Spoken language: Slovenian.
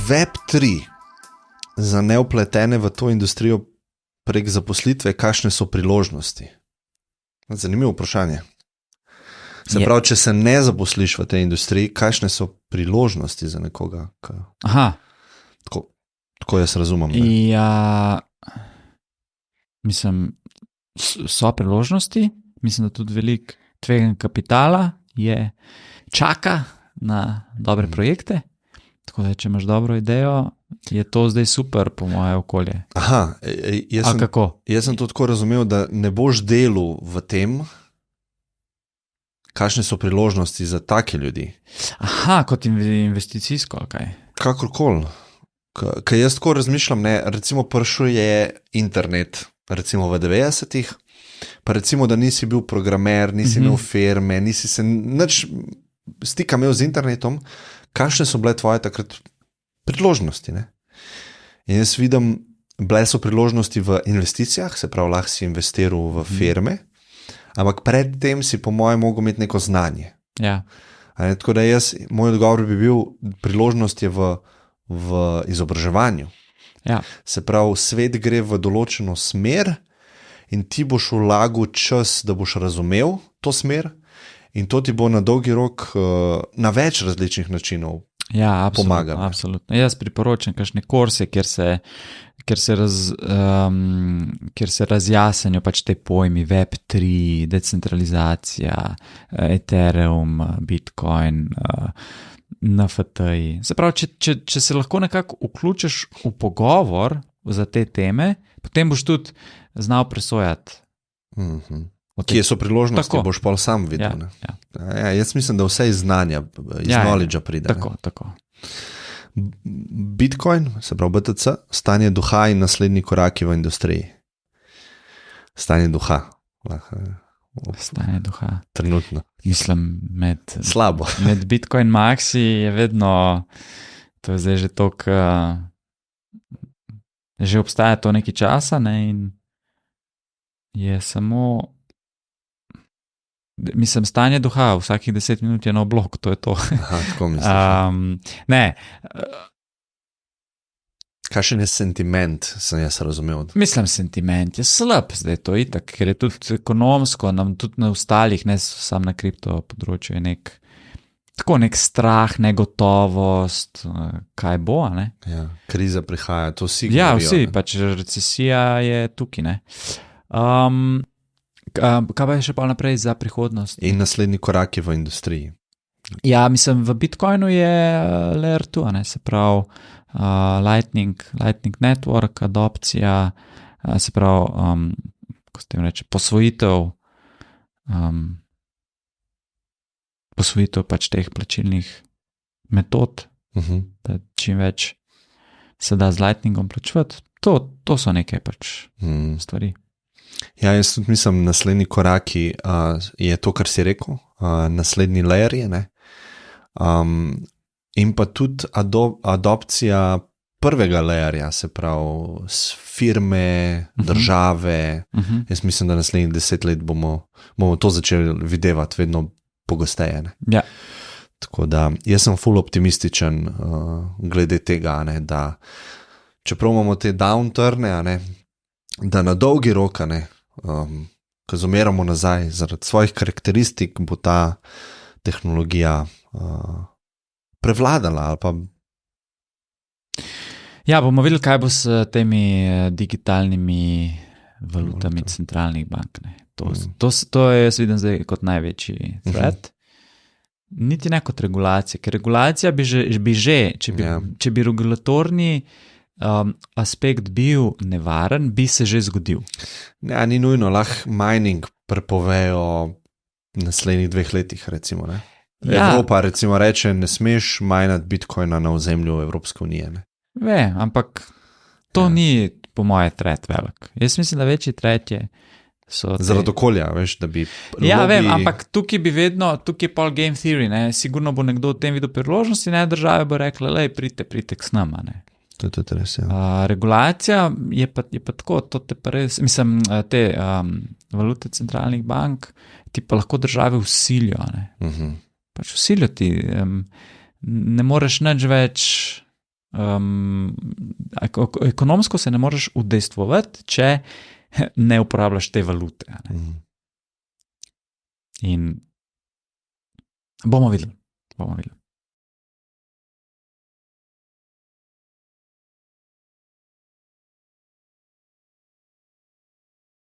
Web3 za neupletene v to industrijo prek zaposlitve, kakšne so priložnosti? Zanimivo vprašanje. Se pravi, če se ne zaposliš v tej industriji, kakšne so priložnosti za nekoga? Aha. Tako jaz razumem. Ne? Ja, mislim, so priložnosti, mislim, da tudi veliko tveganj kapitala čaka na dobre projekte, tako da če imaš dobro idejo, je to zdaj super po moje okolje. Aha, jaz sem to tako razumel, da ne boš delal v tem, kakšne so priložnosti za take ljudi. Aha, kot investicijsko, ali kaj? Kakorkoli. Kaj jaz tako razmišljam, ne, recimo prišel je internet, recimo v 90-ih, pa recimo, da nisi bil programer, nisi imel firme, nisi se nič stika imel z internetom, kakšne so bile tvoje takrat priložnosti, ne? In jaz vidim, bile so priložnosti v investicijah, se pravi, lahko si investiral v firme, ampak predtem si po mojem mogel imeti neko znanje. Ja. Tako da moj odgovor bi bil, priložnost je v izobraževanju. Ja. Se pravi, svet gre v določeno smer in ti boš vlagal čas, da boš razumel to smer in to ti bo na dolgi rok na več različnih načinov pomagalo. Absolutno. Jaz priporočam kakšne kurse, kjer se razjasnijo pač te pojmi Web3, decentralizacija, Ethereum, Bitcoin, NFT. Se pravi, če se lahko nekako vključiš v pogovor za te teme, potem boš tudi znal presojati. Kje so priložnosti, tako. Boš pa sam videl. Ja, jaz mislim, da vse iz znanja, iz knowledge pride. Tako. Bitcoin, se pravi BTC, stanje duha in naslednji koraki v industriji. Stanje duha. Stanje duha. Trenutno. Mislim, slabo. Med Bitcoin Maxi je vedno, to je zdaj že toliko, že obstaja to nekaj časa, ne, in je samo, mislim, stanje duha, vsakih 10 minut je nov blok, to je to. Aha, tako misliš. Ne. Kakšen je sentiment, sem jaz razumel? Mislim, sentiment je slab, zdaj to itak, ker je tudi ekonomsko, nam tudi na ostalih, ne samo na kripto področju, je nek strah, negotovost, kaj bo, ne? Ja, kriza prihaja, to vsi govorijo. Ja, vsi, ne? Pač recesija je tukaj, ne? Kaj pa je še pa naprej za prihodnost? In naslednji koraki v industriji. Ja, mislim, v Bitcoinu je layer 2, ne, se pravi Lightning Network, adopcija, se pravi, ko se tem reče, posvojitev pač teh plačilnih metod, da čim več se da z Lightningom plačevati. To so neke pač stvari. Ja, jaz tudi mislim, naslednji koraki je to, kar si rekel, naslednji layer je, ne? In pa tudi adopcija prvega layerja, se pravi firme, države. Jaz mislim, da naslednjih 10 let bomo to začeli videvati vedno pogosteje. Ne? Ja. Tako da jaz sem ful optimističen glede tega, ne, da čeprav imamo te downturne, ne, da na dolgi rok, ko zomeramo nazaj, zaradi svojih karakteristik bo ta tehnologija prevladala ali pa. Ja, bomo videli, kaj bo s temi digitalnimi valutami centralnih bank. Ne. To je, jaz vidim zdaj kot največji threat. Niti ne kot regulacija, ker regulacija če bi regulatorni aspekt bil nevaren, bi se že zgodil. Ja, ni nujno, lahko mining prepovejo v naslednjih 2 letih, recimo, ne. Ja. Evropa recimo reče, ne smeš minati Bitcoina na ozemlju Evropske unije. Ne? Ampak to ni po moje threat velik. Jaz mislim, da večji threat je zaradi okolja, veš, da bi Ja, vem, ampak tukaj je pol game theory, ne, sigurno bo nekdo v tem videl priložnosti, ne, države bo rekla, lej, pridite k nama, ne. To je tudi res, ja. Regulacija je pa tako, to te pa res, mislim, te valute centralnih bank ti pa lahko države vsilijo, ne. Pač vsilijo ti, ne moreš nič več, ekonomsko se ne moreš udejstvovati, če ne uporabljaš te valute. In bomo videli.